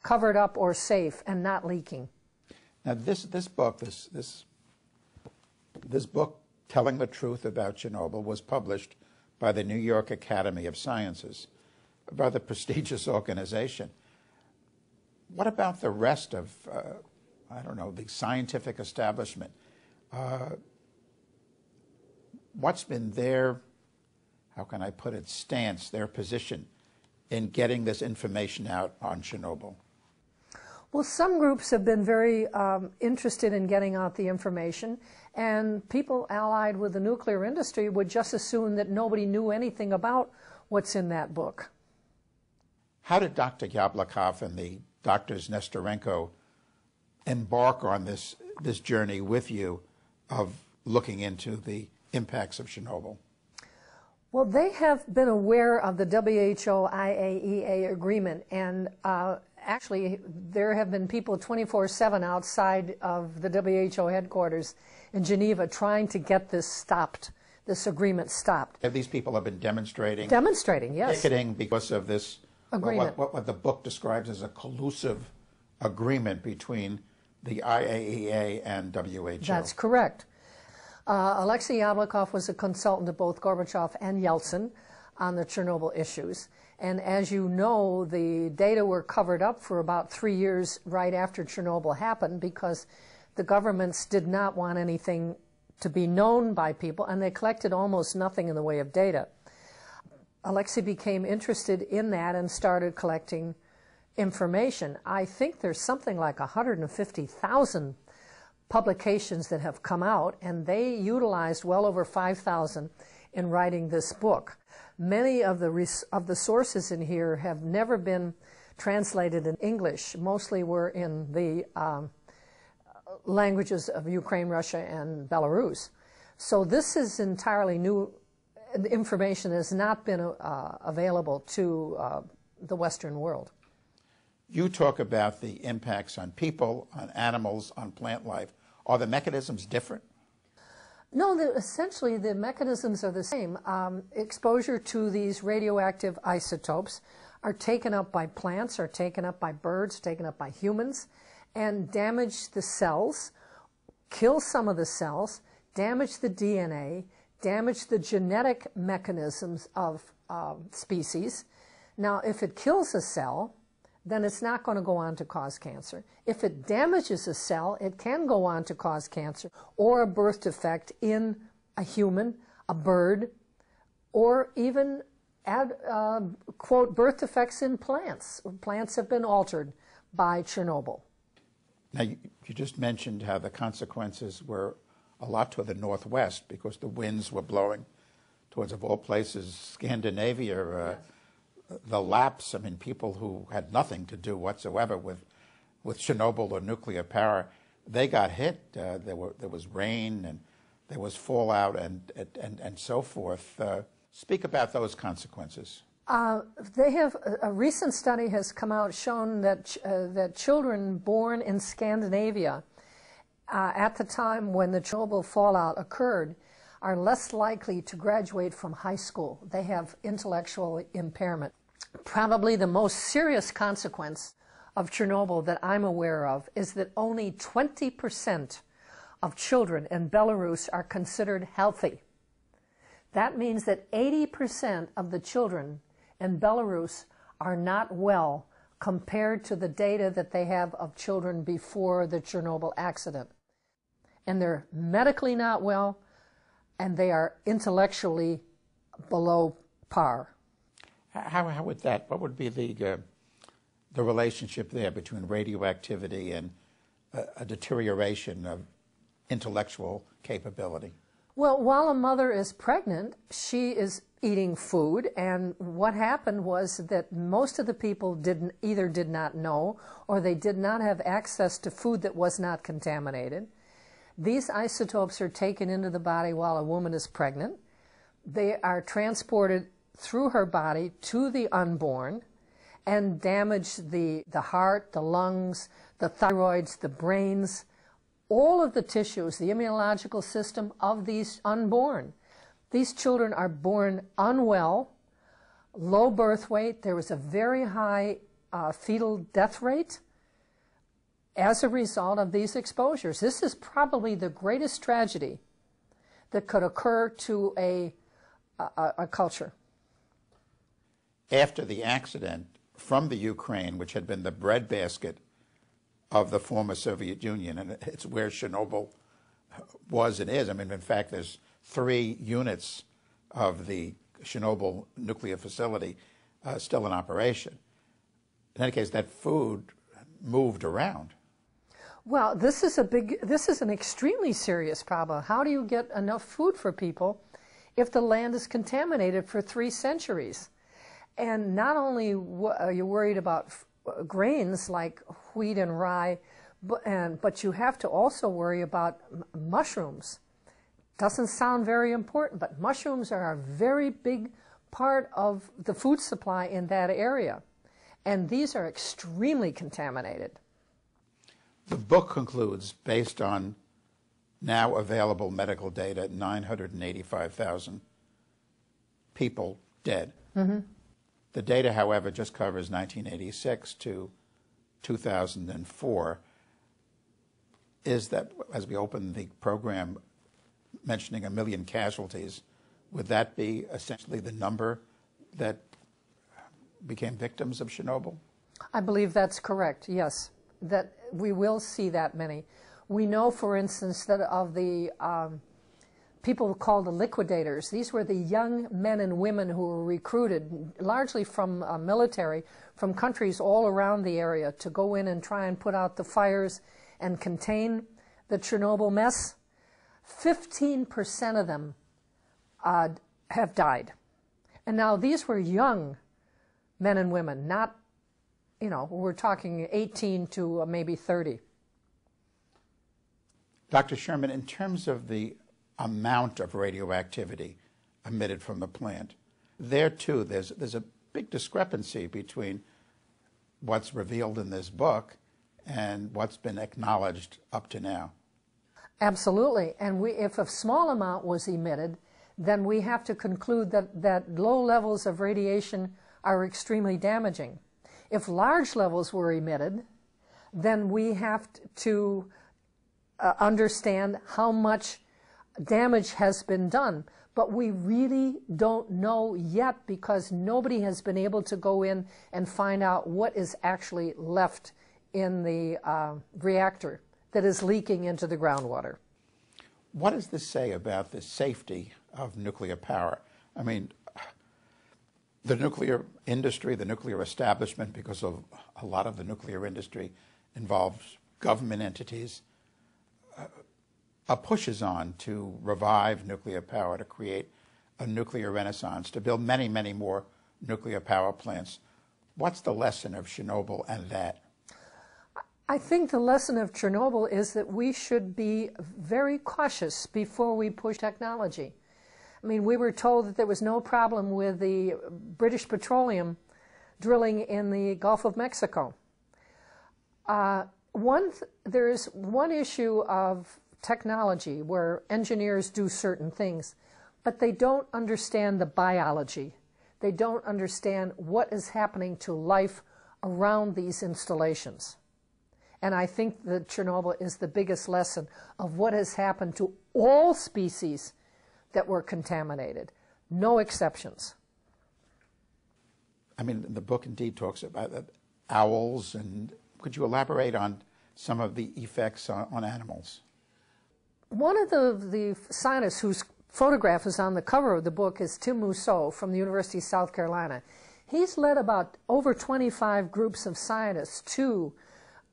covered up or safe and not leaking. Now, this book, this book, Telling the Truth About Chernobyl, was published by the New York Academy of Sciences, a rather prestigious organization. What about the rest of, I don't know, the scientific establishment? What's been their, how can I put it, stance, their position in getting this information out on Chernobyl? Well, some groups have been very interested in getting out the information, and people allied with the nuclear industry would just assume that nobody knew anything about what's in that book. How did Dr. Yablokov and the doctors Nestorenko embark on this journey with you of looking into the impacts of Chernobyl? Well, they have been aware of the WHO-IAEA agreement, and actually there have been people 24/7 outside of the WHO headquarters in Geneva trying to get this stopped, this agreement stopped. These people have been demonstrating? Demonstrating, yes. Picketing because of this agreement. What the book describes as a collusive agreement between the IAEA and WHO. That's correct. Alexei Yablokov was a consultant to both Gorbachev and Yeltsin on the Chernobyl issues. And as you know, the data were covered up for about 3 years right after Chernobyl happened because the governments did not want anything to be known by people, and they collected almost nothing in the way of data. Alexei became interested in that and started collecting information. I think there's something like 150,000 publications that have come out, and they utilized well over 5,000 in writing this book. Many of the sources in here have never been translated in English. Mostly were in the languages of Ukraine, Russia, and Belarus. So this is entirely new information that has not been available to the Western world. You talk about the impacts on people, on animals, on plant life. Are the mechanisms different? No, essentially the mechanisms are the same. Exposure to these radioactive isotopes are taken up by plants, are taken up by birds, taken up by humans, and damage the cells, kill some of the cells, damage the DNA, damage the genetic mechanisms of species. Now, if it kills a cell, then it's not going to go on to cause cancer. If it damages a cell, it can go on to cause cancer or a birth defect in a human, a bird, or even quote, birth defects in plants. Plants have been altered by Chernobyl. Now, you just mentioned how the consequences were a lot to the northwest because the winds were blowing towards, of all places, Scandinavia, the Lapps. I mean, people who had nothing to do whatsoever with Chernobyl or nuclear power, they got hit. There was rain and there was fallout and so forth. Speak about those consequences. A recent study has come out shown that that children born in Scandinavia at the time when the Chernobyl fallout occurred are less likely to graduate from high school. They have intellectual impairment. Probably the most serious consequence of Chernobyl that I'm aware of is that only 20% of children in Belarus are considered healthy. That means that 80% of the children in Belarus are not well compared to the data that they have of children before the Chernobyl accident. And they're medically not well, and they are intellectually below par. How would that, what would be the relationship there between radioactivity and a deterioration of intellectual capability? Well, while a mother is pregnant, she is eating food, and what happened was that most of the people either did not know or they did not have access to food that was not contaminated. These isotopes are taken into the body while a woman is pregnant. They are transported through her body to the unborn and damage the heart, the lungs, the thyroids, the brains, all of the tissues, the immunological system of these unborn. These children are born unwell, low birth weight. There was a very high fetal death rate as a result of these exposures. This is probably the greatest tragedy that could occur to a culture. After the accident from the Ukraine, which had been the breadbasket of the former Soviet Union, and it's where Chernobyl was and is. I mean, in fact, there's 3 units of the Chernobyl nuclear facility still in operation. In any case, that food moved around. Well, this is an extremely serious problem. How do you get enough food for people if the land is contaminated for 3 centuries? And not only are you worried about grains like wheat and rye, but you have to also worry about mushrooms. Doesn't sound very important, but mushrooms are a very big part of the food supply in that area. And these are extremely contaminated. The book concludes, based on now available medical data, 985,000 people dead. Mm-hmm. The data, however, just covers 1986 to 2004. Is that, as we open the program mentioning 1 million casualties, would that be essentially the number that became victims of Chernobyl? I believe that's correct, yes, that we will see that many. We know, for instance, that of the people called the liquidators, these were the young men and women who were recruited largely from military, from countries all around the area to go in and try and put out the fires and contain the Chernobyl mess. 15% of them have died. And now these were young men and women, not, you know, we're talking 18 to maybe 30. Dr. Sherman, in terms of the amount of radioactivity emitted from the plant, there too there's a big discrepancy between what's revealed in this book and what's been acknowledged up to now. Absolutely. And if a small amount was emitted, then we have to conclude that low levels of radiation are extremely damaging. If large levels were emitted, then we have to understand how much damage has been done. But we really don't know yet because nobody has been able to go in and find out what is actually left in the reactor that is leaking into the groundwater. What does this say about the safety of nuclear power? I mean, the nuclear industry, the nuclear establishment, because of a lot of the nuclear industry involves government entities, pushes on to revive nuclear power, to create a nuclear renaissance, to build many, many more nuclear power plants. What's the lesson of Chernobyl and that? I think the lesson of Chernobyl is that we should be very cautious before we push technology. I mean, we were told that there was no problem with the British petroleum drilling in the Gulf of Mexico. There is one issue of technology where engineers do certain things, but they don't understand the biology. They don't understand what is happening to life around these installations. And I think that Chernobyl is the biggest lesson of what has happened to all species that were contaminated. No exceptions. I mean, the book indeed talks about owls, and could you elaborate on some of the effects on animals? One of the scientists whose photograph is on the cover of the book is Tim Mousseau from the University of South Carolina. He's led about over 25 groups of scientists to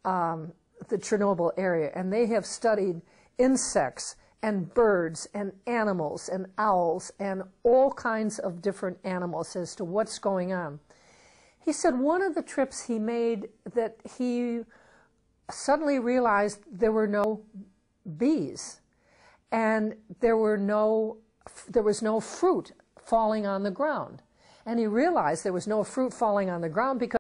the Chernobyl area, and they have studied insects and birds and animals and owls and all kinds of different animals as to what's going on. He said one of the trips he made that he suddenly realized there were no bees and there was no fruit falling on the ground. And he realized there was no fruit falling on the ground because